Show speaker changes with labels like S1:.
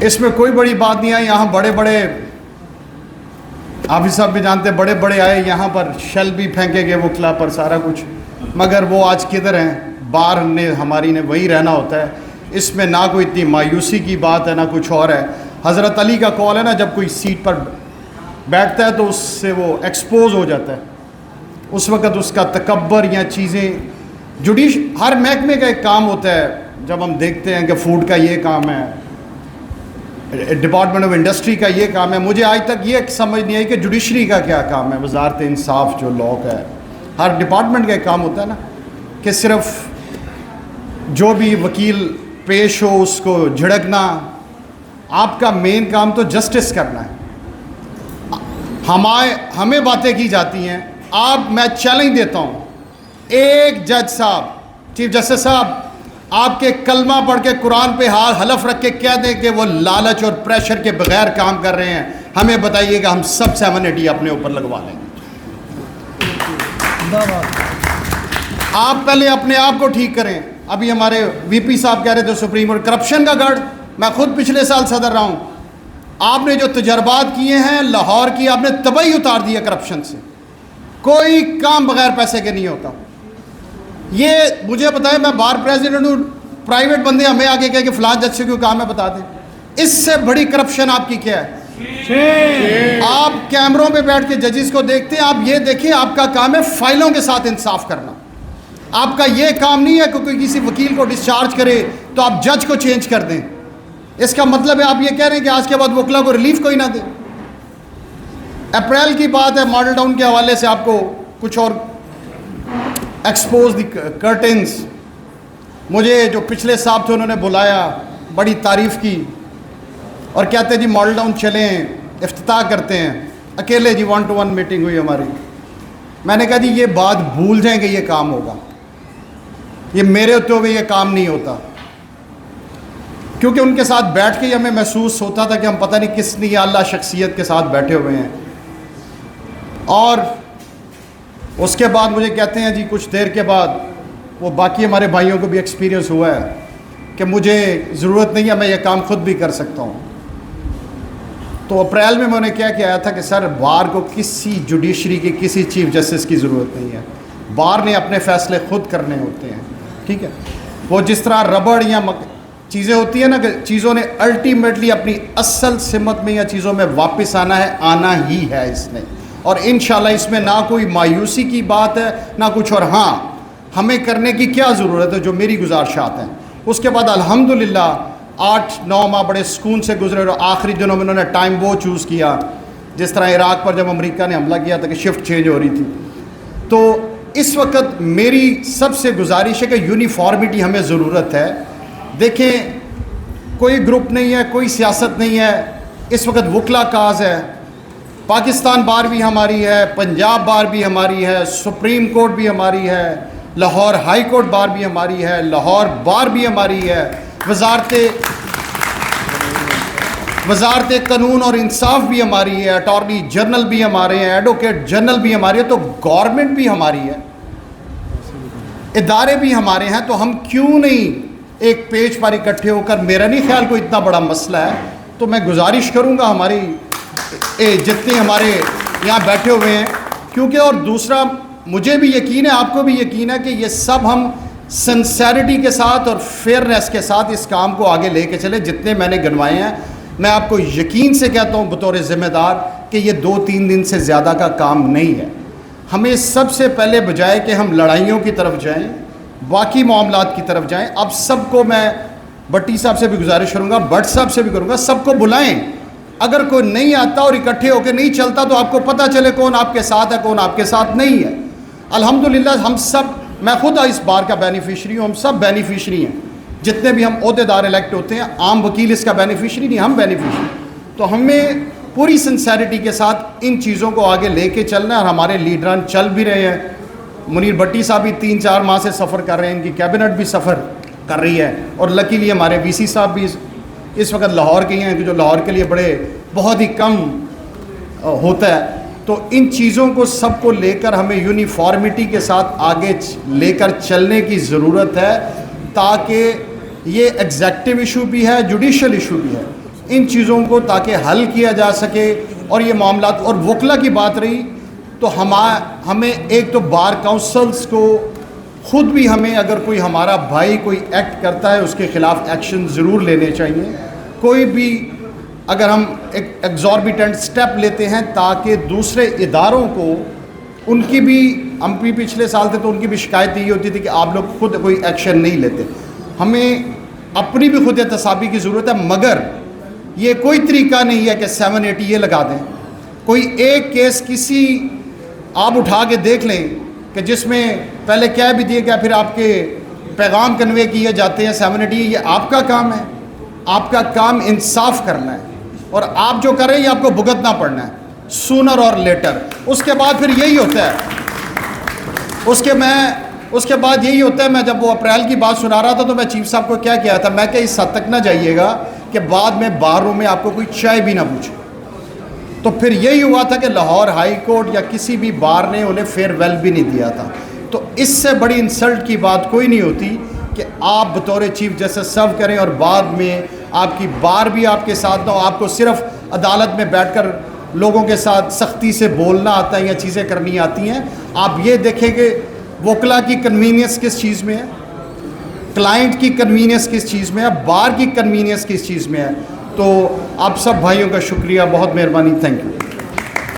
S1: اس میں کوئی بڑی بات نہیں ہے. یہاں بڑے بڑے حافظ صاحب بھی جانتے بڑے بڑے آئے یہاں پر شل بھی پھینکے گئے وکلا پر سارا کچھ, مگر وہ آج کدھر ہیں؟ بار نے ہماری نے وہی رہنا ہوتا ہے. اس میں نہ کوئی اتنی مایوسی کی بات ہے نہ کچھ اور ہے. حضرت علی کا قول ہے نا, جب کوئی سیٹ پر بیٹھتا ہے تو اس سے وہ ایکسپوز ہو جاتا ہے. اس وقت اس کا تکبر یا چیزیں ہر محکمے کا ایک کام ہوتا ہے. جب ہم دیکھتے ہیں کہ فوڈ کا یہ کام ہے, ڈپارٹمنٹ آف انڈسٹری کا یہ کام ہے, مجھے آج تک یہ سمجھ نہیں آئی کہ جوڈیشری کا کیا کام ہے. وزارت انصاف جو لاء کا ہے, ہر ڈپارٹمنٹ کا ایک کام ہوتا ہے نا, کہ صرف جو بھی وکیل پیش ہو اس کو جھڑکنا. آپ کا مین کام تو جسٹس کرنا ہے. ہمیں باتیں کی جاتی ہیں. میں چیلنج دیتا ہوں, ایک جج صاحب, چیف جسٹس صاحب, آپ کے کلمہ پڑھ کے قرآن پہ حلف رکھ کے کہہ دیں کہ وہ لالچ اور پریشر کے بغیر کام کر رہے ہیں, ہمیں بتائیے کہ ہم سب 780 اپنے اوپر لگوا لیں گے. آپ پہلے اپنے آپ کو ٹھیک کریں. ابھی ہمارے وی پی صاحب کہہ رہے تھے سپریم کورٹ کرپشن کا گڑھ. میں خود پچھلے سال صدر رہا ہوں. آپ نے جو تجربات کیے ہیں لاہور کی, آپ نے تباہی اتار دی ہے کرپشن سے. کوئی کام بغیر پیسے کے نہیں ہوتا. یہ مجھے بتائیں, میں بار پریزیڈنٹ ہوں, پرائیویٹ بندے ہمیں آگے کہے کہ فلاں جج سے کیوں کام ہے بتا دیں. اس سے بڑی کرپشن آپ کی کیا ہے؟ آپ کیمروں پہ بیٹھ کے ججز کو دیکھتے ہیں. آپ یہ دیکھیں, آپ کا کام ہے فائلوں کے ساتھ انصاف کرنا. آپ کا یہ کام نہیں ہے کہ کوئی کسی وکیل کو ڈسچارج کرے تو آپ جج کو چینج کر دیں. اس کا مطلب ہے آپ یہ کہہ رہے ہیں کہ آج کے بعد وکلا کو ریلیف کوئی نہ دے. اپریل کی بات ہے, ماڈل ٹاؤن کے حوالے سے آپ کو کچھ اور ایکسپوز دی کرٹنز. مجھے جو پچھلے صاحب تھے انہوں نے بلایا, بڑی تعریف کی اور کہتے جی ماڈل ٹاؤن چلیں, افتتاح کرتے ہیں. اکیلے جی 1-to-1 میٹنگ ہوئی ہماری. میں نے کہا جی یہ بات بھول جائیں کہ یہ کام ہوگا, یہ میرے ہوتے ہوئے یہ کام نہیں ہوتا. کیونکہ ان کے ساتھ بیٹھ کے ہمیں محسوس ہوتا تھا کہ ہم پتہ نہیں کس نے اللہ شخصیت کے ساتھ بیٹھے ہوئے ہیں. اور اس کے بعد مجھے کہتے ہیں جی کچھ دیر کے بعد, وہ باقی ہمارے بھائیوں کو بھی ایکسپیرینس ہوا ہے کہ مجھے ضرورت نہیں ہے, میں یہ کام خود بھی کر سکتا ہوں. تو اپریل میں انہیں کیا کہ آیا تھا کہ سر بار کو کسی جوڈیشری کی کسی چیف جسٹس کی ضرورت نہیں ہے. بار نے اپنے فیصلے خود کرنے ہوتے ہیں. ٹھیک ہے, وہ جس طرح ربڑ یا چیزیں ہوتی ہیں نا, کہ چیزوں نے الٹیمیٹلی اپنی اصل سمت میں یا چیزوں میں واپس آنا ہے, آنا ہی ہے اس نے. اور انشاءاللہ اس میں نہ کوئی مایوسی کی بات ہے نہ کچھ اور. ہاں ہمیں کرنے کی کیا ضرورت ہے, جو میری گزارشات ہیں. اس کے بعد الحمدللہ 8-9 ماہ بڑے سکون سے گزرے, اور آخری دنوں میں انہوں نے ٹائم وہ چوز کیا جس طرح عراق پر جب امریکہ نے حملہ کیا تھا کہ شفٹ چینج ہو رہی تھی. تو اس وقت میری سب سے گزارش ہے کہ یونیفارمٹی ہمیں ضرورت ہے. دیکھیں کوئی گروپ نہیں ہے, کوئی سیاست نہیں ہے. اس وقت وکلا کاز ہے. پاکستان بار بھی ہماری ہے, پنجاب بار بھی ہماری ہے, سپریم کورٹ بھی ہماری ہے, لاہور ہائی کورٹ بار بھی ہماری ہے, لاہور بار بھی ہماری ہے, وزارت قانون اور انصاف بھی ہماری ہے, اٹارنی جنرل بھی ہمارے ہیں, ایڈوکیٹ جنرل بھی ہماری ہے. تو گورنمنٹ بھی ہماری ہے, ادارے بھی ہمارے ہیں. تو ہم کیوں نہیں ایک پیج پر اکٹھے ہو کر, میرا نہیں خیال کوئی اتنا بڑا مسئلہ ہے. تو میں گزارش کروں گا ہماری جتنے ہمارے یہاں بیٹھے ہوئے ہیں, کیونکہ اور دوسرا مجھے بھی یقین ہے, آپ کو بھی یقین ہے کہ یہ سب ہم سنسیرٹی کے ساتھ اور فیئرنیس کے ساتھ اس کام کو آگے لے کے چلے. جتنے میں نے گنوائے ہیں, میں آپ کو یقین سے کہتا ہوں بطور ذمہ دار کہ یہ 2-3 دن سے زیادہ کا کام نہیں ہے. ہمیں سب سے پہلے بجائے کہ ہم لڑائیوں کی طرف جائیں, باقی معاملات کی طرف جائیں. اب سب کو میں بٹی صاحب سے بھی گزارش کروں گا, بٹ صاحب سے بھی کروں گا, سب کو بلائیں. اگر کوئی نہیں آتا اور اکٹھے ہو کے نہیں چلتا تو آپ کو پتہ چلے کون آپ کے ساتھ ہے کون آپ کے ساتھ نہیں ہے. الحمدللہ ہم سب, میں خود اس بار کا بینیفیشری ہوں, ہم سب بینیفیشری ہیں. جتنے بھی ہم عہدیدار الیکٹ ہوتے ہیں, عام وکیل اس کا بینیفیشری نہیں, ہم بینیفیشری. تو ہمیں پوری سنسیرٹی کے ساتھ ان چیزوں کو آگے لے کے چلنا ہے. اور ہمارے لیڈران چل بھی رہے ہیں. منیر بٹی صاحب بھی 3-4 ماہ سے سفر کر رہے ہیں, ان کی کیبنٹ بھی سفر کر رہی ہے. اور لکیلی ہمارے وی سی صاحب بھی اس وقت لاہور کے ہیں, جو لاہور کے لیے بہت ہی کم ہوتا ہے. تو ان چیزوں کو سب کو لے کر ہمیں یونیفارمٹی کے ساتھ آگے لے کر چلنے کی ضرورت ہے, تاکہ یہ ایگزیکٹو ایشو بھی ہے, جوڈیشل ایشو بھی ہے, ان چیزوں کو تاکہ حل کیا جا سکے اور یہ معاملات. اور وکلا کی بات رہی تو ہمیں ایک تو بار کاؤنسلز کو خود بھی ہمیں اگر کوئی ہمارا بھائی کوئی ایکٹ کرتا ہے اس کے خلاف ایکشن ضرور لینے چاہیے. کوئی بھی اگر ہم ایک ایگزوربیٹنٹ سٹیپ لیتے ہیں تاکہ دوسرے اداروں کو ان کی بھی, ہم بھی پچھلے سال تھے تو ان کی بھی شکایت یہ ہوتی تھی کہ آپ لوگ خود کوئی ایکشن نہیں لیتے. ہمیں اپنی بھی خود احتسابی کی ضرورت ہے, مگر یہ کوئی طریقہ نہیں ہے کہ 780 یہ لگا دیں. کوئی ایک کیس کسی آپ اٹھا کے دیکھ لیں کہ جس میں پہلے کہہ بھی دیا گیا پھر آپ کے پیغام کنوے کیے جاتے ہیں 780. یہ آپ کا کام ہے, آپ کا کام انصاف کرنا ہے, اور آپ جو کریں یہ آپ کو بھگتنا پڑنا ہے سونر اور لیٹر. اس کے بعد پھر یہی ہوتا ہے, اس کے بعد یہی ہوتا ہے. میں جب وہ اپریل کی بات سنا رہا تھا تو میں چیف صاحب کو کیا کیا تھا, میں کہ اس حد تک نہ جائیے گا کہ بعد میں بار روم میں آپ کو کوئی چائے بھی نہ پوچھے. تو پھر یہی ہوا تھا کہ لاہور ہائی کورٹ یا کسی بھی بار نے انہیں فیئر ویل بھی نہیں دیا تھا. تو اس سے بڑی انسلٹ کی بات کوئی نہیں ہوتی کہ آپ بطور چیف جسٹس سرو کریں اور بعد میں آپ کی بار بھی آپ کے ساتھ نہ ہو, آپ کو صرف عدالت میں بیٹھ کر لوگوں کے ساتھ سختی سے بولنا آتا ہے یا چیزیں کرنی آتی ہیں. آپ یہ دیکھیں کہ وکلا کی کنوینئنس کس چیز میں ہے, کلائنٹ کی کنوینئنس کس چیز میں ہے, بار کی کنوینئنس کس چیز میں ہے. تو آپ سب بھائیوں کا شکریہ, بہت مہربانی, تھینک یو.